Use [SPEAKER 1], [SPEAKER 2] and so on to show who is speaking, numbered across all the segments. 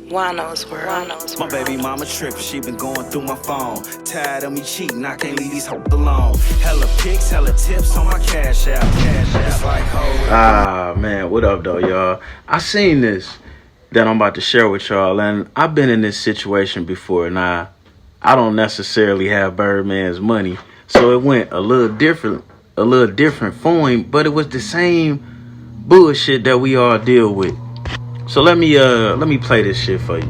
[SPEAKER 1] Juan-o's world.
[SPEAKER 2] My baby mama trippin', she been going through my phone. Tired of me cheating, I can't leave these hoes alone. Hella pics, hella tips on my cash app. It's like,
[SPEAKER 3] Man, what up though, y'all? I seen this that I'm about to share with y'all, and I've been in this situation before. Now, I don't necessarily have Birdman's money, so it went a little different for him, but it was the same bullshit that we all deal with. So let me play this shit for you.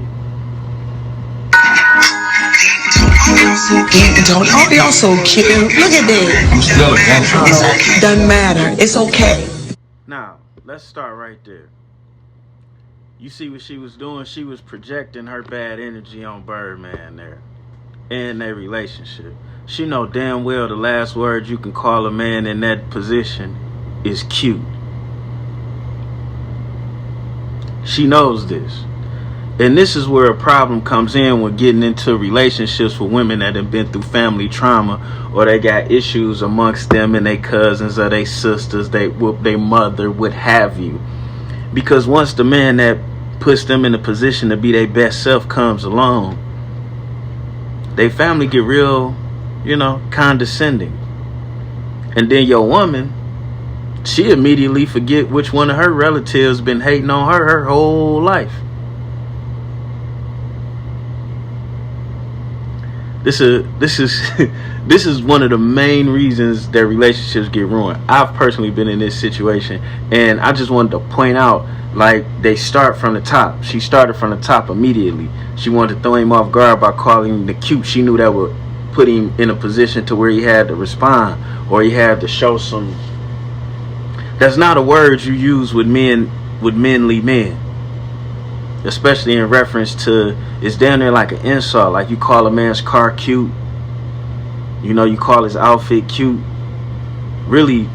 [SPEAKER 4] Toni, oh, y'all so cute. Look at that.
[SPEAKER 5] I'm still a gangster.
[SPEAKER 4] Doesn't matter. It's okay.
[SPEAKER 3] Now, let's start right there. You see what she was doing? She was projecting her bad energy on Birdman there in their relationship. She know damn well the last word you can call a man in that position is cute. She knows this. And this is where a problem comes in when getting into relationships with women that have been through family trauma, or they got issues amongst them and their cousins or their sisters, their mother, what have you. Because once the man that puts them in a position to be their best self comes along, they family get real, condescending. And then your woman, she immediately forget which one of her relatives been hating on her whole life. This is one of the main reasons that relationships get ruined. I've personally been in this situation, and I just wanted to point out, like, they start from the top. She started from the top immediately. She wanted to throw him off guard by calling him the cute. She knew that would put him in a position to where he had to respond, or he had to show some. That's not a word you use with manly men, especially in reference to, it's down there like an insult. Like, you call a man's car cute, you call his outfit cute. Really,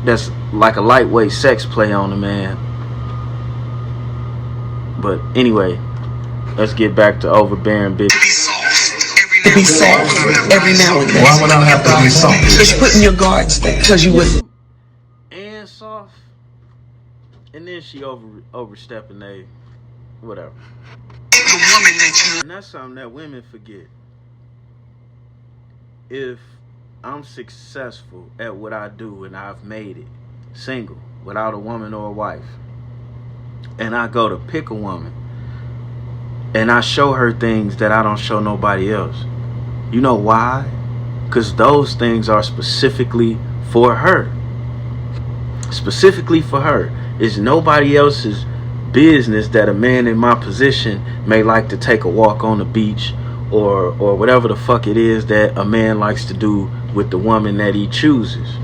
[SPEAKER 3] that's like a lightweight sex play on the man. But anyway, let's get back to overbearing bitch.
[SPEAKER 4] To be soft every now and then.
[SPEAKER 5] Why would I have to be soft?
[SPEAKER 4] It's putting your guards there because you wouldn't.
[SPEAKER 3] And soft, and then she overstepping they whatever. And that's something that women forget. If I'm successful at what I do and I've made it, single, without a woman or a wife, and I go to pick a woman and I show her things that I don't show nobody else, you know why? Because those things are specifically for her. Specifically for her. It's nobody else's business that a man in my position may like to take a walk on the beach, or whatever the fuck it is that a man likes to do with the woman that he chooses.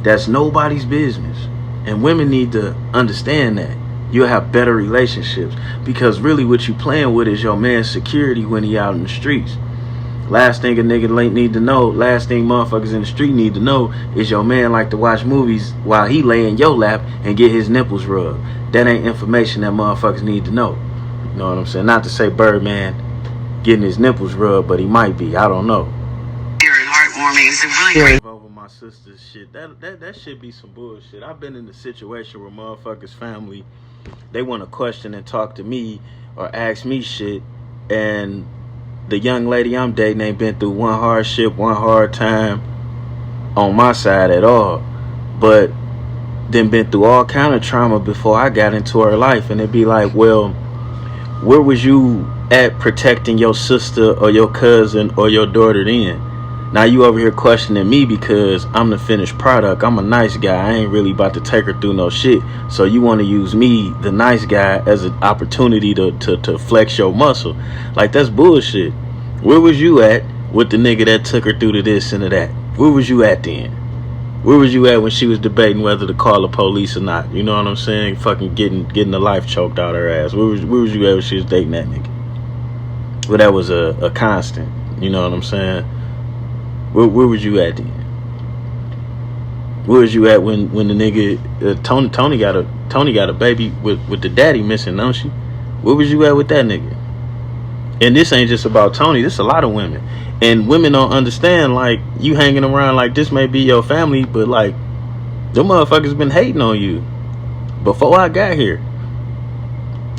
[SPEAKER 3] That's nobody's business. And women need to understand that. You'll have better relationships, because really what you playing with is your man's security when he out in the streets. Last thing a nigga need to know, last thing motherfuckers in the street need to know, is your man like to watch movies while he lay in your lap and get his nipples rubbed. That ain't information that motherfuckers need to know. You know what I'm saying? Not to say Birdman getting his nipples rubbed, but he might be. I don't know.
[SPEAKER 4] Heartwarming. It's really great.
[SPEAKER 3] Over my sister's shit. That should be some bullshit. I've been in a situation where motherfuckers' family, they want to question and talk to me or ask me shit, and the young lady I'm dating ain't been through one hardship, one hard time on my side at all, but then been through all kind of trauma before I got into her life. And it'd be like, well, where was you at protecting your sister or your cousin or your daughter then? Now you over here questioning me because I'm the finished product. I'm a nice guy. I ain't really about to take her through no shit. So you want to use me, the nice guy, as an opportunity to flex your muscle. Like, that's bullshit. Where was you at with the nigga that took her through to this and to that? Where was you at then? Where was you at when she was debating whether to call the police or not? You know what I'm saying? Fucking getting the life choked out her ass. Where was you at when she was dating that nigga? Well, that was a constant. You know what I'm saying? Where was you at then? Where was you at when the nigga Toni got a baby with the daddy missing, don't she? Where was you at with that nigga? And this ain't just about Toni. This a lot of women, and women don't understand. Like, you hanging around like this may be your family, but like, them motherfuckers been hating on you before I got here.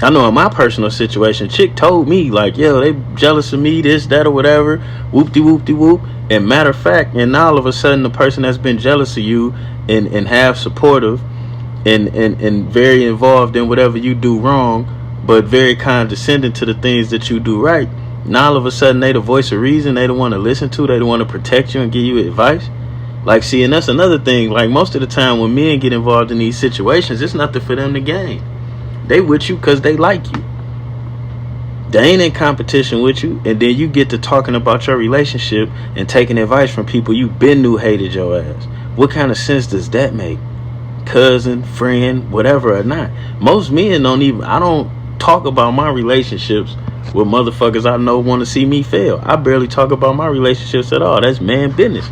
[SPEAKER 3] I know in my personal situation, chick told me, like, yo, they jealous of me, this, that, or whatever, whoop-de-whoop-de-whoop. And matter of fact, and all of a sudden, the person that's been jealous of you and half supportive and very involved in whatever you do wrong, but very condescending to the things that you do right, now all of a sudden, they the voice of reason, they don't want to listen to, they don't want to protect you and give you advice. Like, see, and that's another thing. Like, most of the time when men get involved in these situations, it's nothing for them to gain. They with you because they like you. They ain't in competition with you. And then you get to talking about your relationship and taking advice from people you been knew hated your ass. What kind of sense does that make? Cousin, friend, whatever or not. Most men I don't talk about my relationships with motherfuckers I know want to see me fail. I barely talk about my relationships at all. That's man business.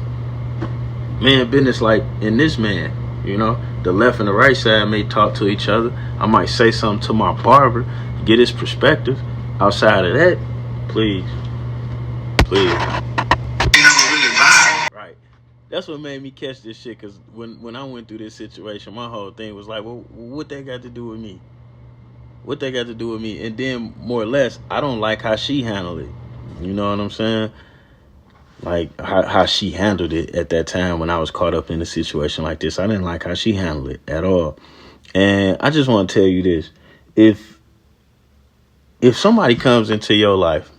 [SPEAKER 3] Man business, like in this man, you know. The left and the right side may talk to each other. I might say something to my barber, get his perspective. Outside of that, please.
[SPEAKER 5] You never really vibe.
[SPEAKER 3] Right. That's what made me catch this shit, because when I went through this situation, my whole thing was like, well, what they got to do with me? What they got to do with me? And then, more or less, I don't like how she handled it. You know what I'm saying? Like, how she handled it at that time when I was caught up in a situation like this. I didn't like how she handled it at all. And I just want to tell you this. If somebody comes into your life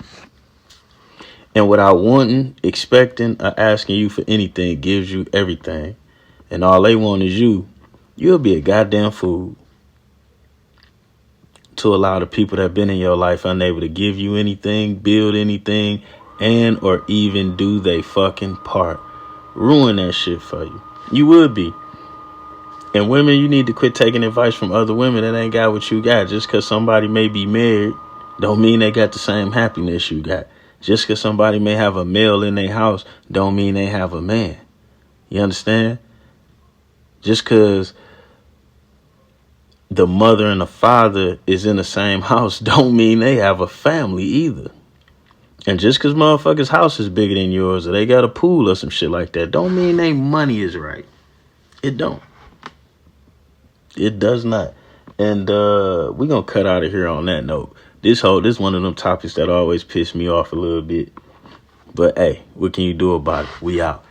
[SPEAKER 3] and without wanting, expecting, or asking you for anything, gives you everything, and all they want is you'll be a goddamn fool to allow the people that have been in your life unable to give you anything, build anything, and or even do they fucking part. Ruin that shit for you. You would be. And women, you need to quit taking advice from other women that ain't got what you got. Just because somebody may be married don't mean they got the same happiness you got. Just because somebody may have a male in their house don't mean they have a man. You understand? Just because the mother and the father is in the same house don't mean they have a family either. And just because motherfuckers' house is bigger than yours or they got a pool or some shit like that don't mean they money is right. It don't. It does not. And we're going to cut out of here on that note. This one of them topics that always piss me off a little bit. But hey, what can you do about it? We out.